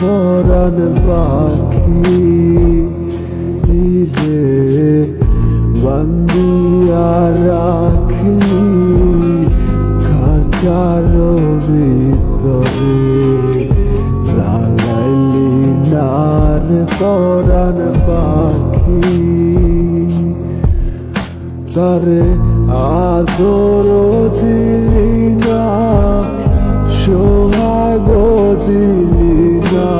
পরাণ পাখি রে বান্দিয়া রাখলি খাঁচার ভিতরে লাগাইলি নার পরাণ পাখি তারে আদর দিলি না সোহাগ দিলি না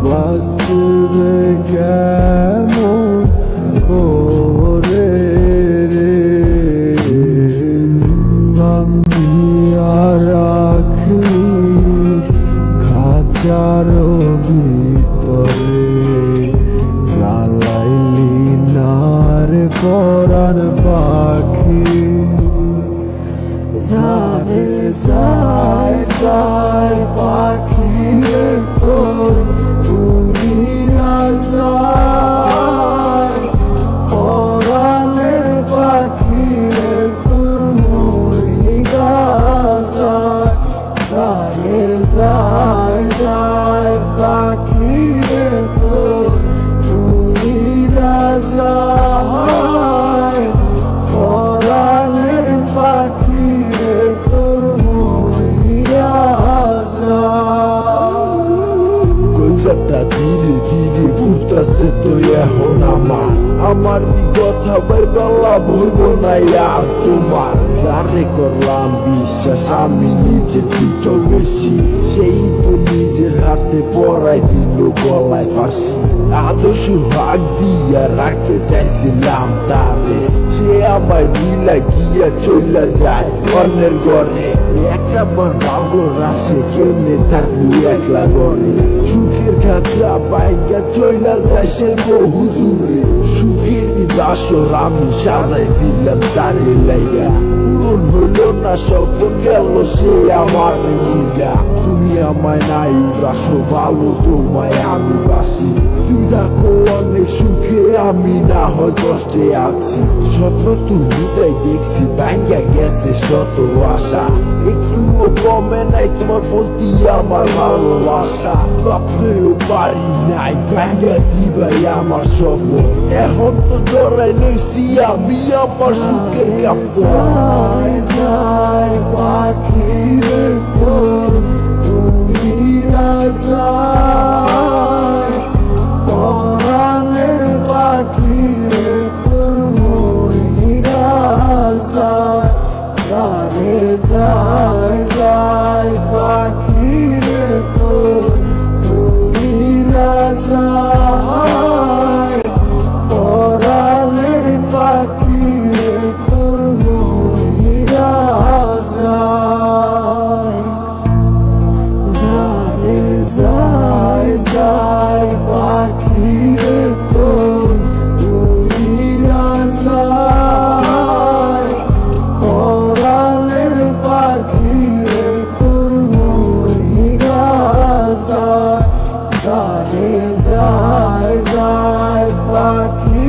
বাঁচবে কেমন করে রে বান্ধিয়া রাখলি খাঁচার ভিতরে লালাইলি নার পরাণ পাখি যারে যায় যায় পাখি তোর উড়িয়া যায় পরাণের পাখি তোর মরিয়া যায় যারে যায় যায় পাখি তোর উড়িয়া যায় পরাণের পাখি তোর মরিয়া যায় কলজাটা ধীরে ধীরে উঠতেছে তো এখন আমার কথা বাইবাল্লা বলবো না আর তোমার যারে করলাম বিশ্বাস আমি নিজের থেকে বেশি সেই তো নিজের হাতে পড়াই দিল গলায় ফাঁসি আদর্শ হাত দিয়া রাখতে চাইছিলাম তারে সে আমায় মিলা গিয়া চলে যায় অন্যের ঘরে একটা বার ভাবলো রাশে কেমনে থাকবো একলা ঘরে সুখের খাঁচা বাইকা চলে যায় সে বহু দূরে সুখের বাসর আমি সাজাইছিলাম তারে লাইগা পূরণ হইল না স্বপ্ন গেল সে আমার মিলা তুমি আমায় নাই বাসো ভালো তোমায় আমি বাসি তুমি দেখো অনেক সুখে আমি না হয় কষ্টে আছি স্বপ্ন তুমিটাই দেখছি ভাঙ্গা গেছে শত আশা একটুও কমে নাই তোমার প্রতি আমার ভালোবাসা ভাবতেও পারি নাই ভাঙ্গা দিবাই আমার স্বপ্ন এখন তো জড়াই লইছি আমি আমার সুখের কাপড় যায় পাখি তোর উড়িয়া যায় পরাণের পাখি তোর মরিয়া যায় যারে যায় যায় পাখি তোর উড়িয়া যায় পরাণের পাখি তোর মরিয়া যায় যারে যায় যায় পাখি তোর উড়িয়া যায় পরাণের পাখি তোর মরিয়া যায় যারে যায় যায় পাখি